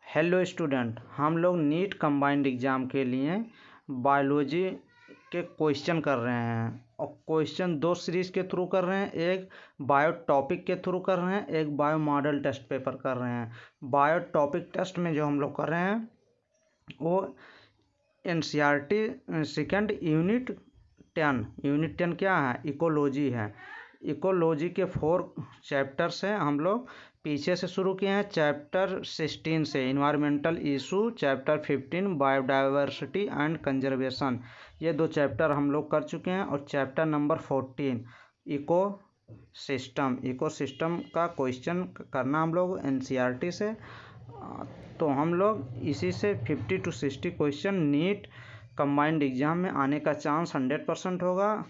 Hello student, हम लोग NEET combined exam के लिए बायोलॉजी के क्वेश्चन कर रहे हैं और क्वेश्चन दो सीरीज़ के थ्रू कर रहे हैं। एक बायो टॉपिक के थ्रू कर रहे हैं, एक बायो मॉडल टेस्ट पेपर कर रहे हैं। बायो टॉपिक टेस्ट में जो हम लोग कर रहे हैं वो NCERT सेकेंड यूनिट 10 क्या है? इकोलॉजी है। इकोलॉजी के 4 चैप्टर्स हैं। हम लोग पीछे से शुरू किए हैं चैप्टर 16 से, environmental issue, chapter 15 biodiversity and conservation. ये 2 चैप्टर हम लोग कर चुके हैं और चैप्टर नंबर 14 इकोसिस्टम का क्वेश्चन करना हम लोग NCERT से। तो हम लोग इसी से 50 to 60 question NEET combined exam में आने का चांस 100% होगा।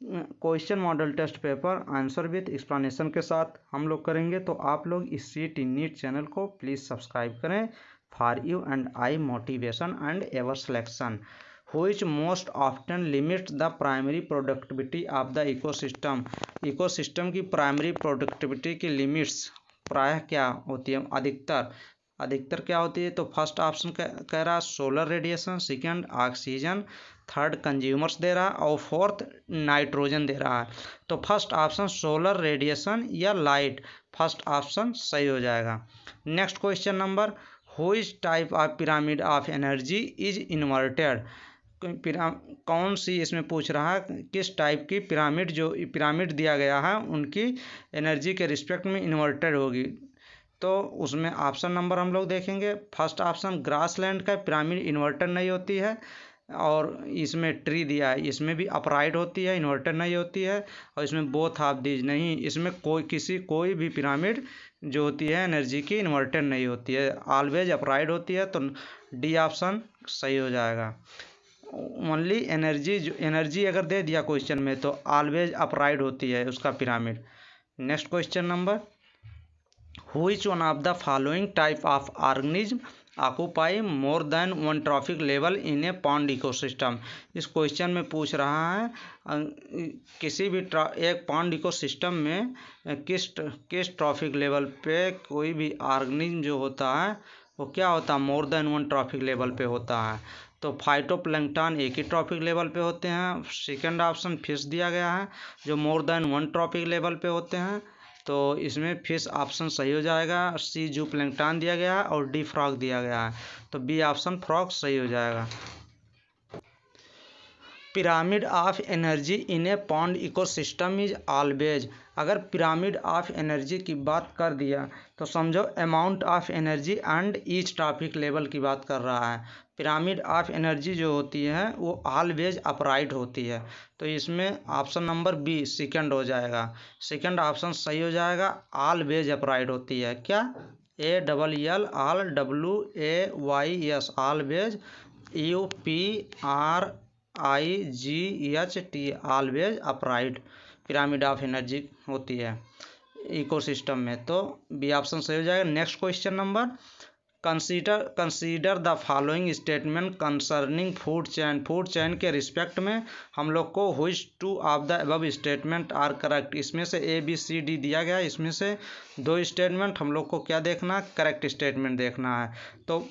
Question model test paper answer with explanation के साथ हम लोग करेंगे। तो आप लोग इस CET नीट चैनल को प्लीज़ सब्सक्राइब करें for you and I motivation and ever selection. Which most often limit the primary productivity of the ecosystem. Ecosystem की प्राइमरी प्रोडक्टिविटी की लिमिट्स प्रायः क्या होती है? अधिकतर क्या होती है? तो फर्स्ट ऑप्शन कह रहा है solar radiation, second oxygen, third consumers दे रहा है और फोर्थ नाइट्रोजन दे रहा है। तो फर्स्ट ऑप्शन सोलर रेडिएशन या लाइट, फर्स्ट ऑप्शन सही हो जाएगा। Next question number, which type of pyramid of energy is inverted. कौन सी इसमें पूछ रहा है किस टाइप की पिरामिड, जो पिरामिड दिया गया है उनकी एनर्जी के रिस्पेक्ट में इन्वर्टेड होगी। तो उसमें ऑप्शन नंबर हम लोग देखेंगे। फर्स्ट ऑप्शन ग्रासलैंड का पिरामिड इन्वर्टेड नहीं होती है, और इसमें ट्री दिया है, इसमें भी अपराइट होती है, इन्वर्टेड नहीं होती है। और इसमें बोथ ऑफ दीज नहीं, इसमें कोई भी पिरामिड जो होती है एनर्जी की इन्वर्टेड नहीं होती है, ऑलवेज अपराइट होती है। तो डी ऑप्शन सही हो जाएगा। ओनली एनर्जी अगर दे दिया क्वेश्चन में तो ऑलवेज अपराइट होती है उसका pyramid. Next question number, which one of the following type of organism occupy more than one trophic level in A pond ecosystem. इस क्वेश्चन में पूछ रहा है किसी भी एक पॉन्ड इकोसिस्टम में किस ट्रॉफिक लेवल पे कोई भी ऑर्गेनिज्म जो होता है वो क्या होता है? More than one trophic level पे होता है। तो फाइटोप्लैंक्टन एक ही ट्रॉफिक लेवल पे होते हैं। सेकेंड ऑप्शन फिश दिया गया है जो more than one trophic level पे होते हैं। तो इसमें फिश ऑप्शन सही हो जाएगा। सी जू प्लैंक्टन दिया गया है और डी फ्रॉग दिया गया है, तो बी ऑप्शन फ्रॉग सही हो जाएगा। Pyramid of energy in A pond ecosystem is always. अगर पिरामिड ऑफ एनर्जी की बात कर दिया तो समझो amount of energy and each trophic level की बात कर रहा है। पिरामिड ऑफ एनर्जी जो होती है वो ऑलवेज अपराइट होती है। तो इसमें ऑप्शन नंबर बी सेकंड हो जाएगा। सेकंड ऑप्शन सही हो जाएगा। ऑलवेज अपराइट होती है क्या? ALL WAYS always, UPRIGHT always upright pyramid of energy होती है इकोसिस्टम में। तो बी ऑप्शन सही हो जाएगा। Next question number, consider the following statement concerning food chain के रिस्पेक्ट में हम लोग को which two of the above statement are correct. इसमें से ABCD दिया गया, इसमें से 2 स्टेटमेंट हम लोग को क्या देखना है? करेक्ट स्टेटमेंट देखना है। तो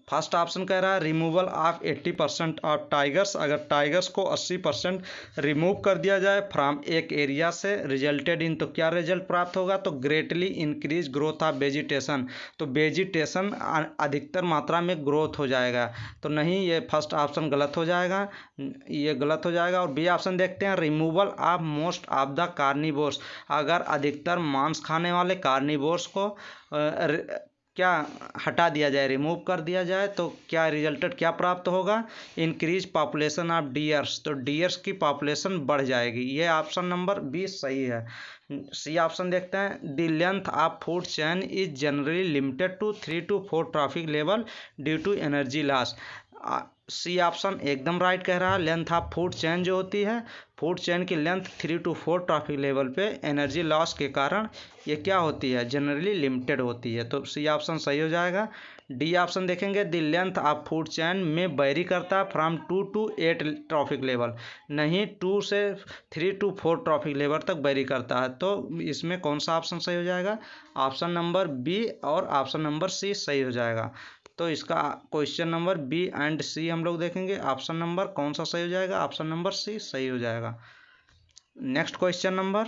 फर्स्ट ऑप्शन कह रहा है रिमूवल ऑफ 80% ऑफ टाइगर्स। अगर टाइगर्स को 80% रिमूव कर दिया जाए फ्रॉम एक एरिया से, रिजल्टेड इन, तो क्या रिजल्ट प्राप्त होगा? तो greatly increase growth of vegetation. तो वेजिटेशन अधिकतर मात्रा में ग्रोथ हो जाएगा। तो नहीं, ये फर्स्ट ऑप्शन गलत हो जाएगा, ये गलत हो जाएगा। और बी ऑप्शन देखते हैं, removal of most of the carnivores. अगर अधिकतर मांस खाने वाले कार्निवोर्स को क्या हटा दिया जाए, रिमूव कर दिया जाए, तो क्या रिजल्टेड क्या प्राप्त होगा? Increase population of dears. तो डियर्स की पॉपुलेशन बढ़ जाएगी। ये ऑप्शन नंबर 20 सही है। सी ऑप्शन देखते हैं, the length of food chain is generally limited to 3 to 4 trophic level due to energy loss. C option एकदम राइट कह रहा है। लेंथ ऑफ फूड चेन जो होती है, फूड चेन की लेंथ 3 to 4 ट्रॉफिक लेवल पे एनर्जी लॉस के कारण ये क्या होती है, जनरली लिमिटेड होती है। तो सी ऑप्शन सही हो जाएगा। डी ऑप्शन देखेंगे, the length of food chain में वेरी करता है फ्रॉम 2 to 8 ट्रॉफिक लेवल, नहीं 2 से 3 to 4 ट्रॉफिक लेवल तक वेरी करता है। तो इसमें कौन सा ऑप्शन सही हो जाएगा, ऑप्शन नंबर बी और ऑप्शन नंबर सी सही हो जाएगा। तो इसका क्वेश्चन नंबर बी एंड सी हम लोग देखेंगे, ऑप्शन नंबर कौन सा सही हो जाएगा, ऑप्शन नंबर सी सही हो जाएगा। Next question number,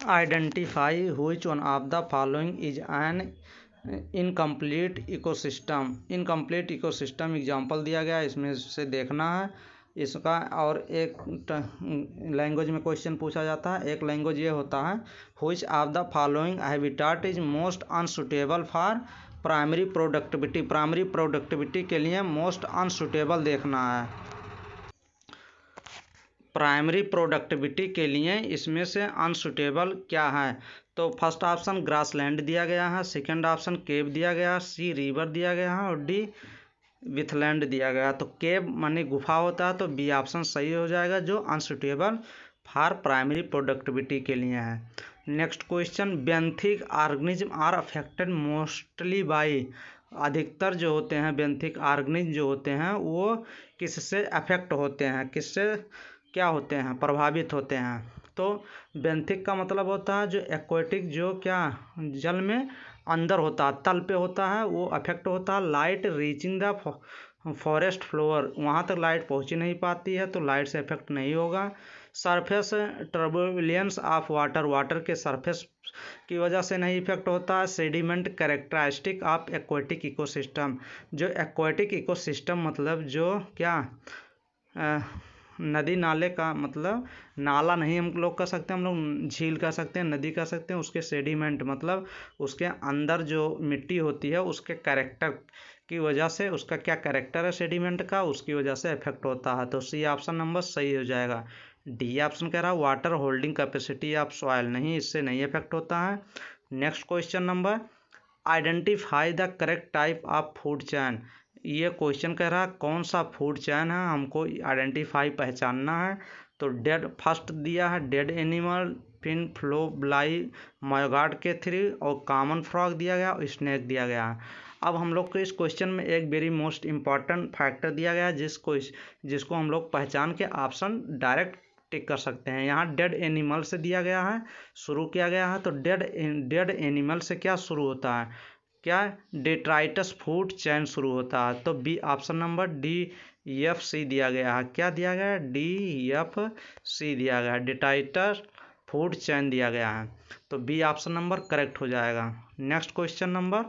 identify which one of the following is an incomplete ecosystem. Incomplete ecosystem example दिया गया है, इसमें से देखना है इसका। और एक लैंग्वेज में क्वेश्चन पूछा जाता है, एक लैंग्वेज ये होता है, which of the following habitat is most unsuitable for primary productivity. Primary productivity के लिए मोस्ट अनसुटेबल देखना है। प्राइमरी प्रोडक्टिविटी के लिए इसमें से अनसुटेबल क्या है, तो फर्स्ट ऑप्शन ग्रासलैंड दिया गया है, सेकंड ऑप्शन केव दिया गया है, सी रिवर दिया गया है और डी विथलैंड दिया गया। तो केव माने गुफा होता है, तो बी ऑप्शन सही हो जाएगा, जो अनसुटेबल फॉर प्राइमरी प्रोडक्टिविटी के लिए है। Next question, benthic organism are affected mostly by. अधिकतर जो होते हैं बेंथिक ऑर्गेनिज्म जो होते हैं वो किससे अफेक्ट होते हैं, किससे क्या होते हैं, प्रभावित होते हैं। तो बेंथिक का मतलब होता है जो एक्वेटिक, जो क्या जल में अंदर होता है, तल पे होता है, वो अफेक्ट होता है। Light reaching the forest floor, वहाँ तक लाइट पहुँच नहीं पाती है, तो लाइट से इफेक्ट नहीं होगा। Surface turbulence of water, water के सरफेस की वजह से नहीं इफेक्ट होता है। Sediment characteristic of aquatic ecosystem, जो एक्वेटिक इकोसिस्टम मतलब जो क्या नदी नाले का, मतलब नाला नहीं हम लोग कह सकते, हम लोग झील कह सकते हैं, नदी कह सकते हैं। उसके सेडिमेंट मतलब उसके अंदर जो मिट्टी होती है उसके कैरेक्टर की वजह से, उसका क्या कैरेक्टर है सेडिमेंट का, उसकी वजह से इफेक्ट होता है। तो सी ऑप्शन नंबर सही हो जाएगा। डी ऑप्शन कह रहा है water holding capacity of soil, नहीं, इससे नहीं इफेक्ट होता है। Next question number, identify the correct type of food chain. ये क्वेश्चन कह रहा है कौन सा फूड चैन है, हमको आइडेंटिफाई पहचानना है। तो डेड फर्स्ट दिया है, डेड एनिमल, फिन फ्लो ब्लाई मायोगार्ड के 3 और कॉमन फ्रॉग दिया गया और स्नेक दिया गया है। अब हम लोग को इस क्वेश्चन में एक वेरी मोस्ट इंपॉर्टेंट फैक्टर दिया गया है जिसको हम लोग पहचान के ऑप्शन डायरेक्ट टिक कर सकते हैं। यहाँ डेड एनिमल से दिया गया है, शुरू किया गया है, तो डेड एनिमल से क्या शुरू होता है, क्या डेट्राइटस फूड चैन शुरू होता है। तो B option number D F C दिया गया है, क्या दिया गया है, डी एफ सी दिया गया है, डेट्राइटस फूड चैन दिया गया है। तो बी ऑप्शन नंबर करेक्ट हो जाएगा। Next question number,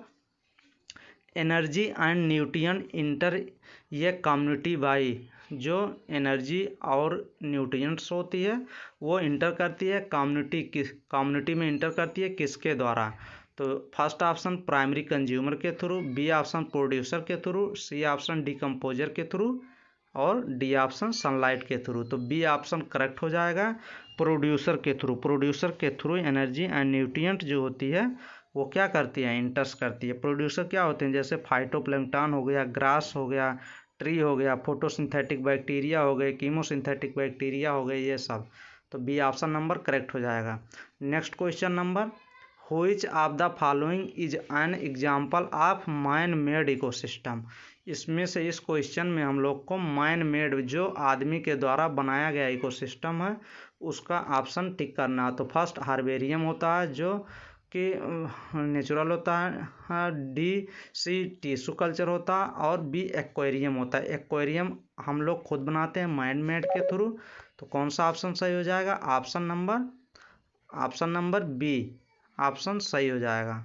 energy and nutrient inter ये कम्युनिटी बाई, जो एनर्जी और न्यूट्रिएंट्स होती है वो इंटर करती है कम्युनिटी में इंटर करती है किसके द्वारा। तो फर्स्ट ऑप्शन प्राइमरी कंज्यूमर के थ्रू, बी ऑप्शन प्रोड्यूसर के थ्रू, सी ऑप्शन डिकम्पोजर के थ्रू और डी ऑप्शन सनलाइट के थ्रू। तो बी ऑप्शन करेक्ट हो जाएगा, प्रोड्यूसर के थ्रू। प्रोड्यूसर के थ्रू एनर्जी एंड न्यूट्रिएंट जो होती है वो क्या करती है, इंटर्स करती है। प्रोड्यूसर क्या होते हैं, जैसे फाइटोप्लैंक्टन हो गया, ग्रास हो गया, ट्री हो गया, फोटोसिंथेटिक बैक्टीरिया हो गए, कीमोसिंथेटिक बैक्टीरिया हो गए, ये सब। तो बी ऑप्शन नंबर करेक्ट हो जाएगा। Next question number, which of the following is an example of man made ecosystem. इसमें से इस क्वेश्चन में हम लोग को मैन मेड, जो आदमी के द्वारा बनाया गया इकोसिस्टम है, उसका ऑप्शन टिक करना। तो फर्स्ट हार्बेरियम होता है जो कि नेचुरल होता है, डी सी टिश्यू कल्चर होता है और बी एक्वेरियम होता है। एक्वेरियम हम लोग खुद बनाते हैं मैन मेड के थ्रू। तो कौन सा ऑप्शन सही हो जाएगा, ऑप्शन नंबर बी ऑप्शन सही हो जाएगा।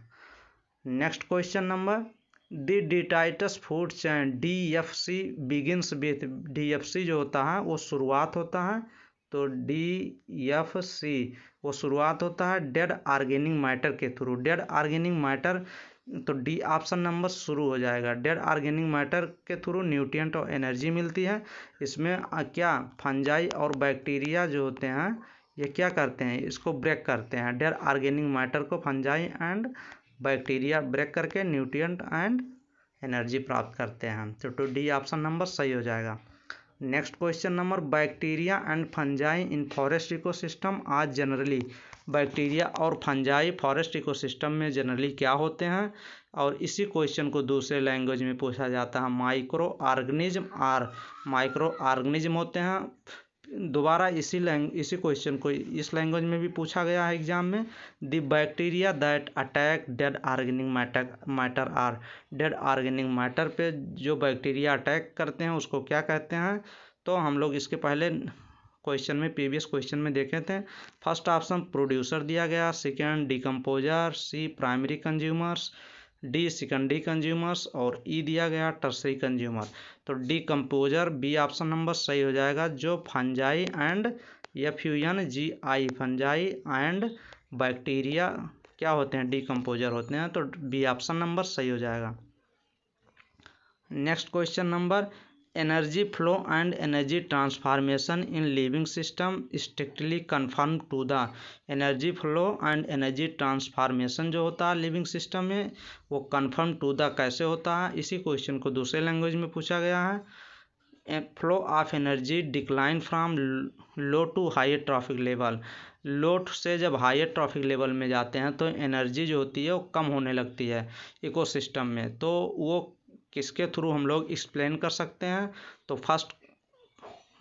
Next question number, D detritus food chain D F C begins with, D F C जो होता है वो शुरुआत होता है, तो डी एफ सी वो शुरुआत होता है डेड ऑर्गेनिक मैटर के थ्रू। डेड ऑर्गेनिक मैटर, तो डी ऑप्शन नंबर शुरू हो जाएगा। डेड ऑर्गेनिक मैटर के थ्रू न्यूट्रिएंट और एनर्जी मिलती है। इसमें क्या फंजाई और बैक्टीरिया जो होते हैं ये क्या करते हैं, इसको ब्रेक करते हैं। डेड ऑर्गेनिक मैटर को फंजाई एंड बैक्टीरिया ब्रेक करके न्यूट्रिएंट एंड एनर्जी प्राप्त करते हैं। तो डी ऑप्शन नंबर सही हो जाएगा। Next question number, bacteria and fungi in forest ecosystem आज जनरली। बैक्टीरिया और फंजाई फॉरेस्ट इकोसिस्टम में जनरली क्या होते हैं, और इसी क्वेश्चन को दूसरे लैंग्वेज में पूछा जाता है। माइक्रो ऑर्गेनिज्म होते हैं। दोबारा इसी क्वेश्चन को इस लैंग्वेज में भी पूछा गया है एग्जाम में। The bacteria that attack dead organic matter are. Dead organic matter पे जो बैक्टीरिया अटैक करते हैं उसको क्या कहते हैं, तो हम लोग इसके पहले क्वेश्चन में प्रीवियस क्वेश्चन में देखे थे। फर्स्ट ऑप्शन प्रोड्यूसर दिया गया, second decomposer, C primary consumers, D secondary consumers और ई दिया गया टर्सरी कंज्यूमर। तो डिकम्पोजर बी ऑप्शन नंबर सही हो जाएगा। जो fungi and FUNGI fungi and bacteria क्या होते हैं, डिकम्पोजर होते हैं। तो बी ऑप्शन नंबर सही हो जाएगा। Next question number, energy flow and energy transformation in living system strictly conform to the. Energy flow and energy transformation जो होता है लिविंग सिस्टम में वो कन्फर्म टू द कैसे होता है, इसी क्वेश्चन को दूसरे लैंग्वेज में पूछा गया है। Flow of energy decline from low to high trophic level. Low से जब हाई ट्रॉफिक लेवल में जाते हैं तो एनर्जी जो होती है वो कम होने लगती है इकोसिस्टम में। तो वो किसके थ्रू हम लोग एक्सप्लेन कर सकते हैं, तो फर्स्ट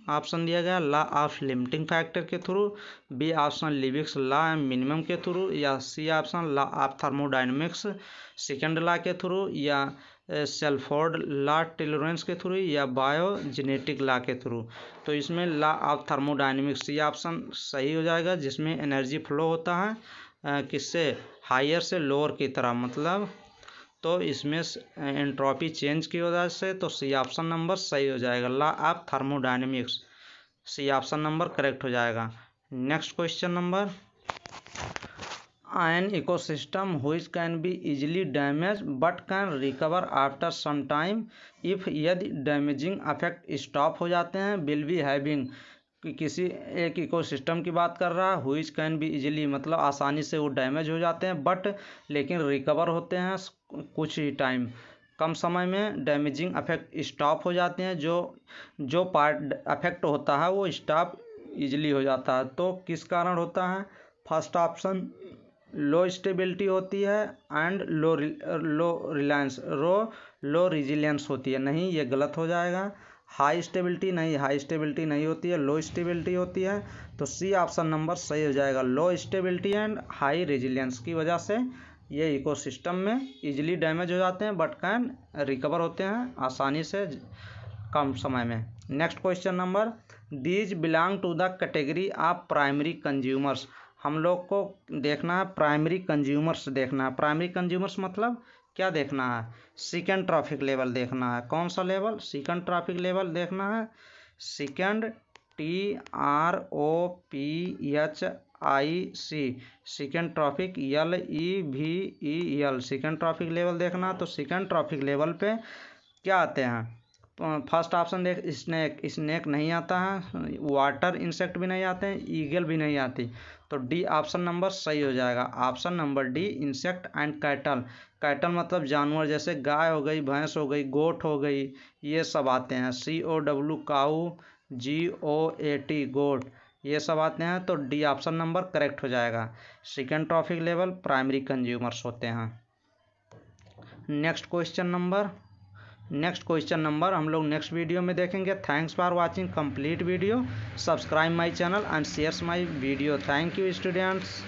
ऑप्शन दिया गया लॉ ऑफ लिमिटिंग फैक्टर के through, B option Liebig's law minimum के थ्रू, या C option law of thermodynamics second law के थ्रू, या सेल्फोर्ड लॉ टॉलरेंस के थ्रू, या बायोजेनेटिक लॉ के थ्रू। तो इसमें law of thermodynamics C option सही हो जाएगा, जिसमें एनर्जी फ्लो होता है किससे, हायर से लोअर की तरह, मतलब तो इसमें एंट्रोपी चेंज की वजह से। तो सी ऑप्शन नंबर सही हो जाएगा, law of thermodynamics C option number correct हो जाएगा। Next question number, an ecosystem which can be easily damage but can recover after some time if यदि डैमेजिंग अफेक्ट स्टॉप हो जाते हैं विल बी हैविंग। किसी एक इकोसिस्टम की बात कर रहा है, व्हिच कैन बी इजीली मतलब आसानी से वो डैमेज हो जाते हैं, बट लेकिन रिकवर होते हैं कुछ ही टाइम, कम समय में डैमेजिंग अफेक्ट स्टॉप हो जाते हैं। जो पार्ट अफेक्ट होता है वो स्टॉप इजीली हो जाता है। तो किस कारण होता है, फर्स्ट ऑप्शन लो स्टेबिलिटी होती है एंड लो रिजिलियंस होती है, नहीं ये गलत हो जाएगा। हाई स्टेबिलिटी नहीं होती है, लो स्टेबिलिटी होती है। तो सी ऑप्शन नंबर सही हो जाएगा, लो स्टेबिलिटी एंड हाई रेजिलियंस की वजह से ये इकोसिस्टम में इजीली डैमेज हो जाते हैं बट कैन रिकवर होते हैं आसानी से कम समय में। Next question number, these belong to the category of primary consumers. हम लोग को देखना है प्राइमरी कंज्यूमर्स देखना है। प्राइमरी कंज्यूमर्स मतलब क्या देखना है, सेकेंड ट्रॉफिक लेवल देखना है। कौन सा लेवल, सेकेंड ट्रॉफिक लेवल देखना है। Second TROPIC second trophic LEVEL second trophic level देखना। तो सेकेंड ट्रॉफिक लेवल पे क्या आते हैं, फर्स्ट ऑप्शन देख, स्नेक नहीं आता है, वाटर इंसेक्ट भी नहीं आते हैं, ईगल भी नहीं आती। तो डी ऑप्शन नंबर सही हो जाएगा, option number D insect and cattle. Cattle मतलब जानवर, जैसे गाय हो गई, भैंस हो गई, गोट हो गई, ये सब आते हैं। COW काऊ, GOAT गोट, ये सब आते हैं। तो डी ऑप्शन नंबर करेक्ट हो जाएगा। Second trophic level primary consumers होते हैं। नेक्स्ट क्वेश्चन नंबर हम लोग नेक्स्ट वीडियो में देखेंगे। Thanks for watching complete video, subscribe my channel and shares my video. Thank you students.